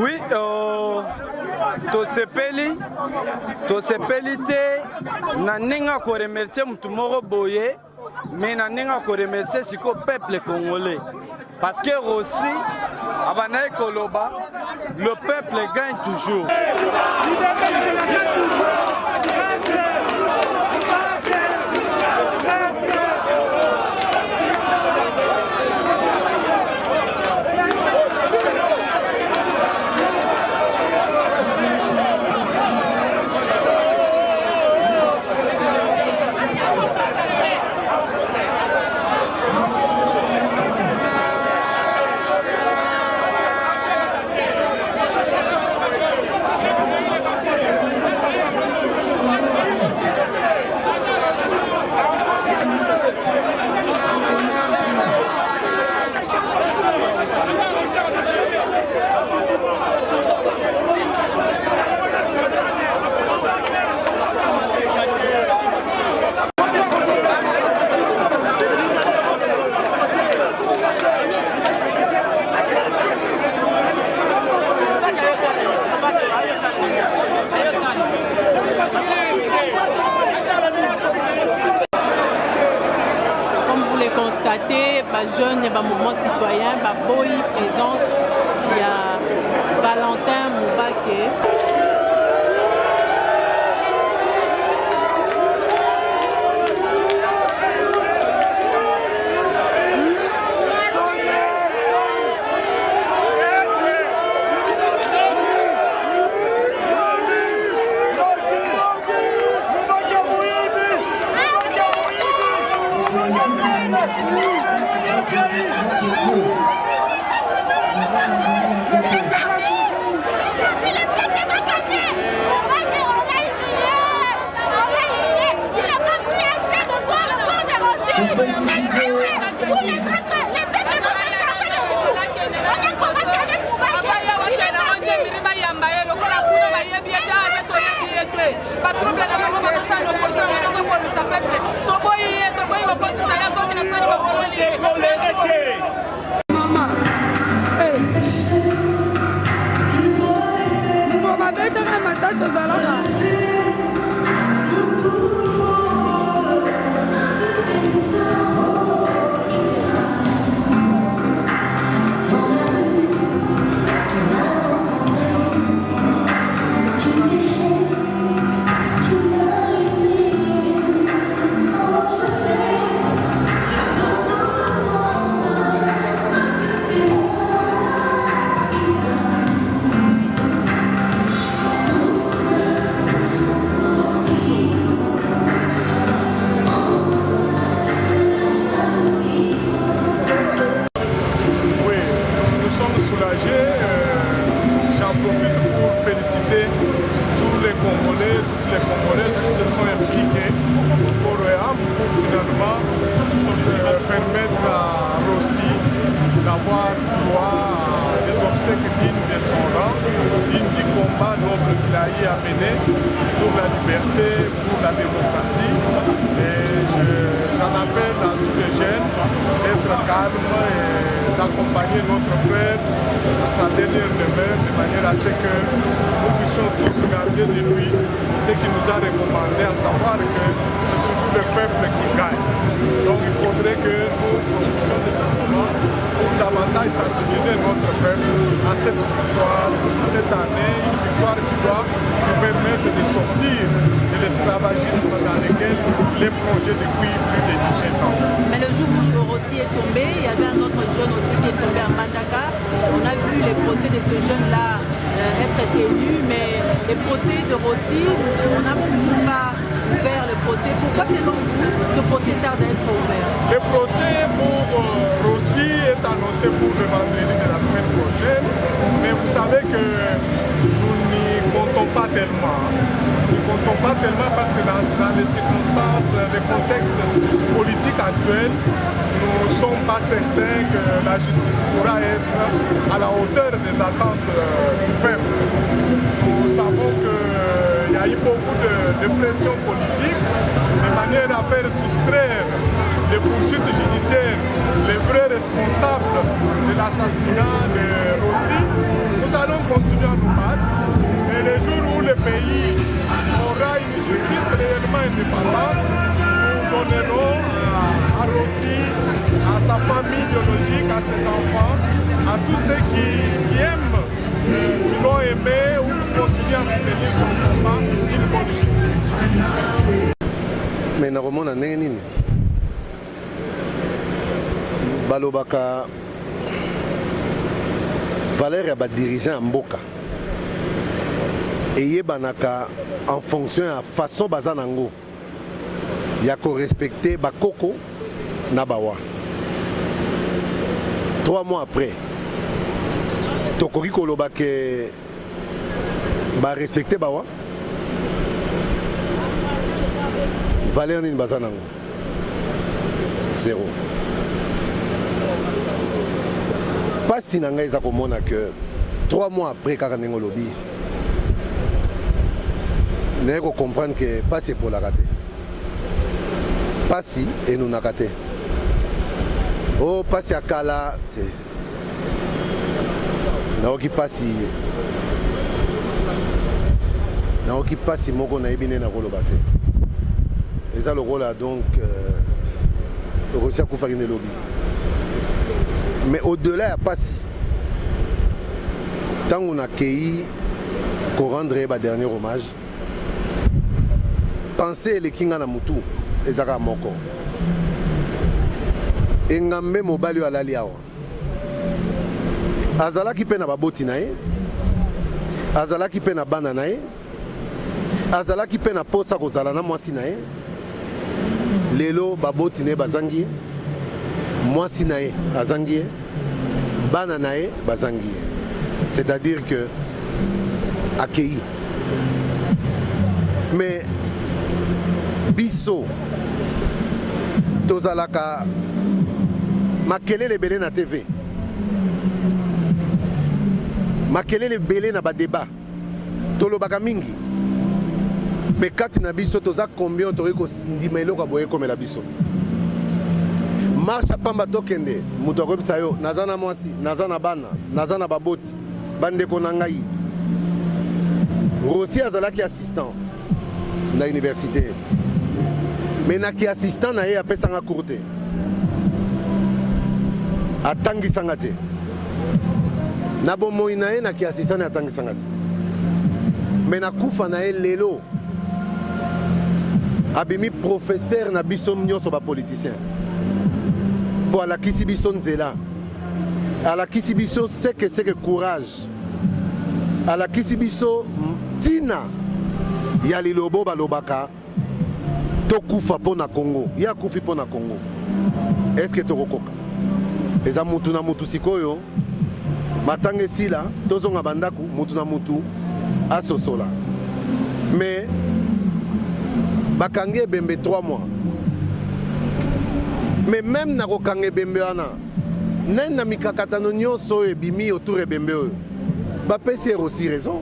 Oui, tosepeli te na ninga ko remercier mutu moko boye, mais na ninga ko remercier siko peuple congolais. Parce que aussi, abanaye koloba, le peuple gagne toujours. Constater jeunes et mouvement citoyen boy présence il y a Valentin Moubake. Thank you. Mais nakomona ndenge nini balobaka valeur ya badirigeant ya mboka eyebanaka en fonction ya façon baza nango ya korespecte bakoko na bawa. 3 mois après tokoki koloba ke barespecte bawa valeur nini baza nango? Zéro. Pasi na ngai eza komona que 3 mois après kaka ndenge olobi naye comprendre que pasi epolaka te, pasi enunaka te. Oh pasi akala te, naoki pasi moko nayebi nde nakoloba te. Eza lokola donc Russie akufaki nde lobi. Mais au-delà ya pasi ntango nakei korendre ba dernier hommage, pensée eleki nga na mutu ezaka moko. Engambe mobali alali awa azalaki pe na baboti na ye, azalaki pe na bana na ye, azalaki pe na posa kozala na mwasi na ye. Lelo baboti ne bazangi mwasi na ye azangi ye, bana na ye bazangi ye. C'est-à-dire que accueilli. Mais biso tozalaka makelele belé na TV, makelele belé na ba débat, tolobaka mingi. Mais kati na biso toza combien toriko ndima eloko boye komela biso. Marche pamba tokende muto akobisa yo nazana mwasi, nazana bana, nazana baboti, bandeko na ngai. Rossi azalaki assistant na université. Mais naki assistant na ye apesanga courte. Atangisanga te. Na bomoi na ye naki assistant na atangisanga te. Mais na kufa na ye lelo abimi professeur na biso nyonso ba politicien. Pour la kisi biso nzela. À la kisi biso c'est que courage. À la kisi biso tina ya lilobo balobaka tokufa pona Congo. Ya kufi pona Congo. Est-ce que tokokoka? Eza mutu na mutu sikoyo matanga sila tozonga bandaku mutu na mutu asosola. Mais bakange bembe 3 mois. Mais même na kokange bembe wana nena mikakatano nyonso ebimi autour ebembe oyo. Bapesi aussi raison.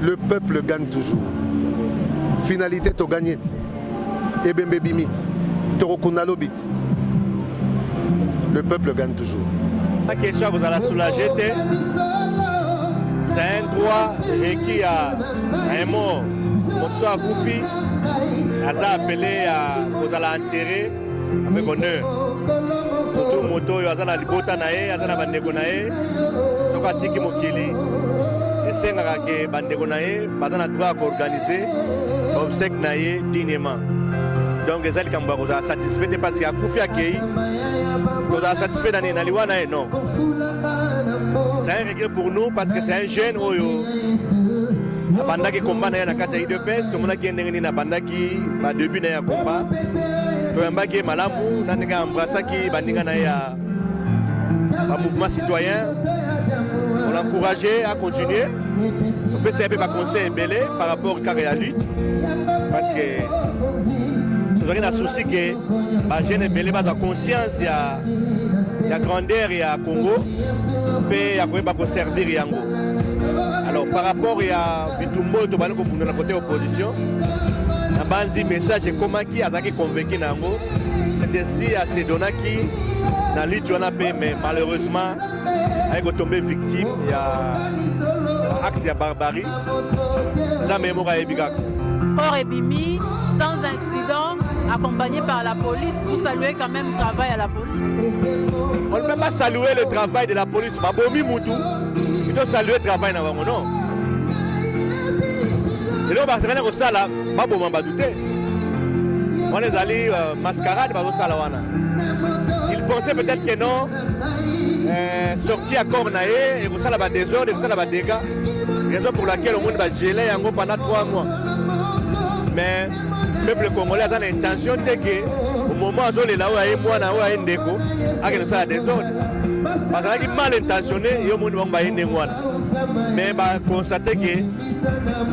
Le peuple gagne toujours. Finalité to gagne. Ebembe bimit. Torokuna lobit. Le peuple gagne toujours. La question vous allez soulager. C'est un droit requis à un mot. Moto a Koufi. Aza appelé à vous allez enterrer avec honneur. Surtout moto yo aza na libota na ye, aza na bandeko na ye. Soka tiki mokili. Esengaka ke bandeko na ye baza na droit à organiser obsèque na ye dignement. Donc ezali kamba ko za satisfait parce que Koufi akei ko za satisfait na liwa na ye non. C'est un regret pour nous parce que c'est un jeune oyo abandaki combat na ye na kati ya IDPS tomonaki ndenge nini abandaki ba début na ya combat toyambaki malamu na ndenge embrassaki bandinga na ye ya ba mouvement citoyen. On l'a encouragé à continuer. On peut servir par conseil belé par rapport au carré à lutte parce que nous avons un souci que les jeunes belé pas de conscience il y a grandeur il y a Congo fait à quoi pas servir yango. Alors par rapport à Bitumbo to balo ko na côté opposition na banzi message comment qui a convaincu nango c'était si à ces donaki na lutte on a mais malheureusement avec tombé victime il y a acte de barbarie ça même aura ebika corps ebimi sans incident accompagné par la police. Vous saluez quand même le travail à la police? On ne peut pas saluer le travail de la police. Babomi Moutou, il doit saluer le travail. Non. Et là, on va se rendre au sala, Babouma Badouté. On est allé mascarade, il pensait peut-être que non, sorti à Cornaé, et vous savez la désordre, et vous savez la dégâts. Raison pour laquelle au monde va geler pendant 3 mois. Mais le peuple congolais a l'intention que au moment où les là où il y a un déco, il y a des désordre. Parce qu'il est mal intentionné, il y a un monde qui est en mais il va constater que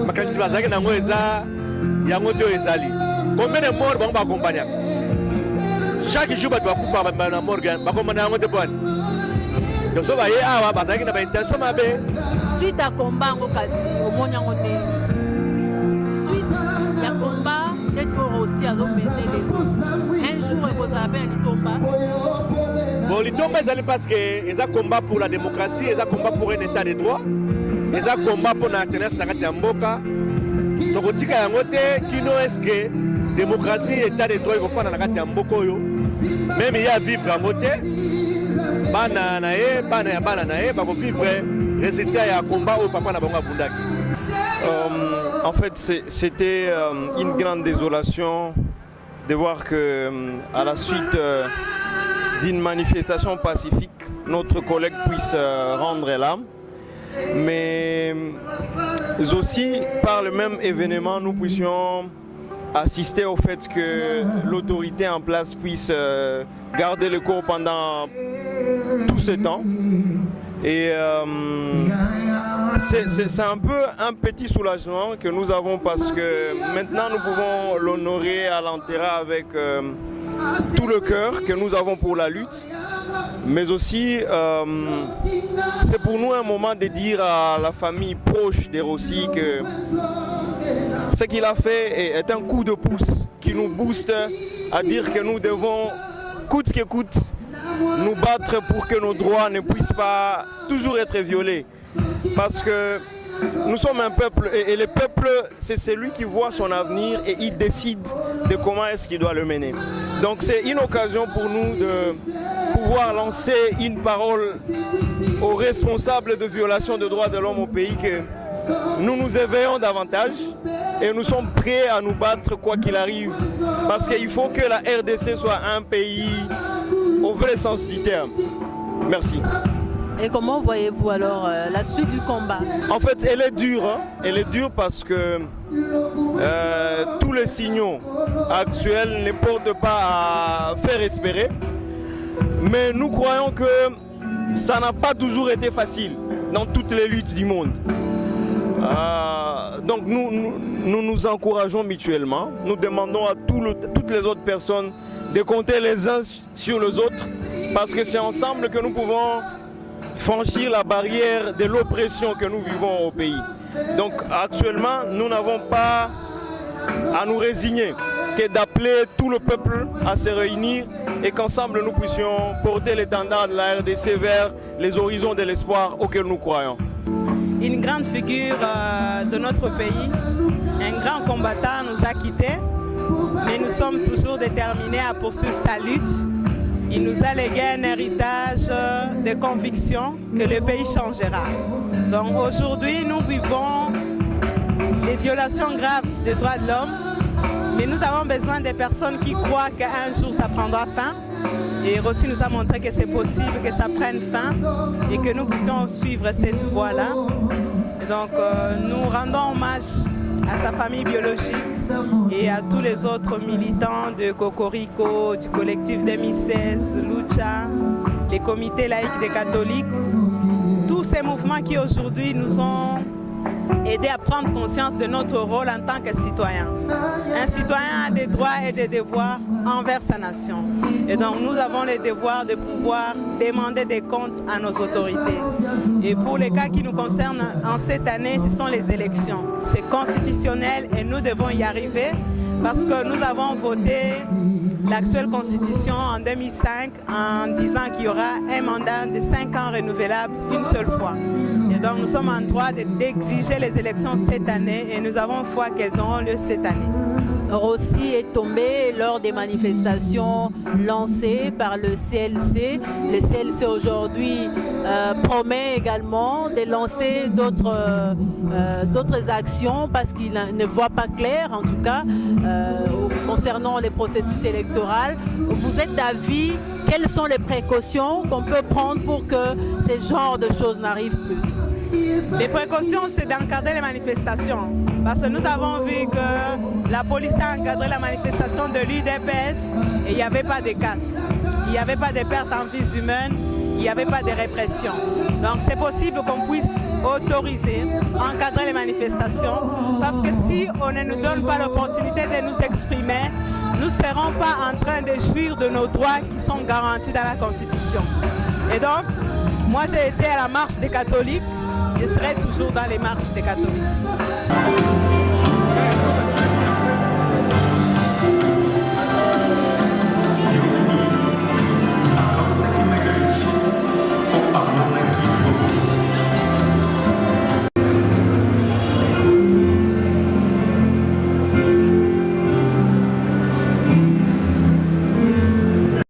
quand il va y a un monde qui est en combien de morts vont accompagner? Chaque jour, il va pouvoir faire un mort, il va accompagner un monde. Donc, ça va y avoir une intention. Suite à combat, au monde suite à combat, d'être aussi à l'homme un jour, il va avoir un combat. Bon, les tombes, c'est parce qu'ils ont combat pour la démocratie, ils ont combat pour un état de droit, ils ont combat pour la tenance de la Mboka. Donc, on dit qu'il y a un côté qui nous est que démocratie, état de droit, il faut faire dans la Mboka. Même il y a vivre en côté, bananae, il vivre résultat et un combat au papa na bango bundaki. En fait, c'était une grande désolation de voir que, à la suite d'une manifestation pacifique, notre collègue puisse rendre l'âme. Mais aussi, par le même événement, nous puissions assister au fait que l'autorité en place puisse garder le cours pendant tout ce temps. Et c'est un peu un petit soulagement que nous avons parce que maintenant nous pouvons l'honorer à l'enterrer avec tout le cœur que nous avons pour la lutte. Mais aussi, c'est pour nous un moment de dire à la famille proche de Rossi que ce qu'il a fait est un coup de pouce qui nous booste à dire que nous devons, coûte que coûte, nous battre pour que nos droits ne puissent pas toujours être violés. Parce que nous sommes un peuple et le peuple, c'est celui qui voit son avenir et il décide de comment est-ce qu'il doit le mener. Donc c'est une occasion pour nous de pouvoir lancer une parole aux responsables de violation des droits de l'homme au pays que nous nous éveillons davantage et nous sommes prêts à nous battre quoi qu'il arrive. Parce qu'il faut que la RDC soit un pays au vrai sens du terme. Merci. Et comment voyez-vous alors la suite du combat? En fait, elle est dure. Hein? Elle est dure parce que tous les signaux actuels ne portent pas à faire espérer. Mais nous croyons que ça n'a pas toujours été facile dans toutes les luttes du monde. Donc nous encourageons mutuellement. Nous demandons à toutes les autres personnes de compter les uns sur les autres parce que c'est ensemble que nous pouvons franchir la barrière de l'oppression que nous vivons au pays. Donc actuellement, nous n'avons pas à nous résigner que d'appeler tout le peuple à se réunir et qu'ensemble nous puissions porter l'étendard de la RDC vers les horizons de l'espoir auxquels nous croyons. Une grande figure de notre pays, un grand combattant nous a quittés, mais nous sommes toujours déterminés à poursuivre sa lutte. Il nous a légué un héritage de conviction que le pays changera. Donc aujourd'hui, nous vivons les violations graves des droits de l'homme, mais nous avons besoin des personnes qui croient qu'un jour ça prendra fin. Et Rossi nous a montré que c'est possible que ça prenne fin et que nous puissions suivre cette voie-là. Donc nous rendons hommage à sa famille biologique et à tous les autres militants de Cocorico, du collectif 2016, Lucha, les comités laïcs des catholiques, tous ces mouvements qui aujourd'hui nous ont aidés à prendre conscience de notre rôle en tant que citoyen. Un citoyen a des droits et des devoirs envers sa nation. Et donc nous avons le devoir de pouvoir demander des comptes à nos autorités. Et pour les cas qui nous concernent en cette année, ce sont les élections. C'est constitutionnel et nous devons y arriver parce que nous avons voté l'actuelle constitution en 2005 en disant qu'il y aura un mandat de 5 ans renouvelable une seule fois. Et donc nous sommes en droit d'exiger les élections cette année et nous avons foi qu'elles auront lieu cette année. Rossi est tombé lors des manifestations lancées par le CLC. Le CLC aujourd'hui promet également de lancer d'autres actions parce qu'il ne voit pas clair, en tout cas, concernant les processus électoraux. Vous êtes d'avis, quelles sont les précautions qu'on peut prendre pour que ce genre de choses n'arrivent plus? Les précautions, c'est d'encadrer les manifestations. Parce que nous avons vu que la police a encadré la manifestation de l'UDPS et il n'y avait pas de casse. Il n'y avait pas de pertes en vies humaines, il n'y avait pas de répression. Donc c'est possible qu'on puisse autoriser, encadrer les manifestations parce que si on ne nous donne pas l'opportunité de nous exprimer, nous ne serons pas en train de jouir de nos droits qui sont garantis dans la Constitution. Et donc, moi j'ai été à la marche des catholiques, je serai toujours dans les marches des catholiques.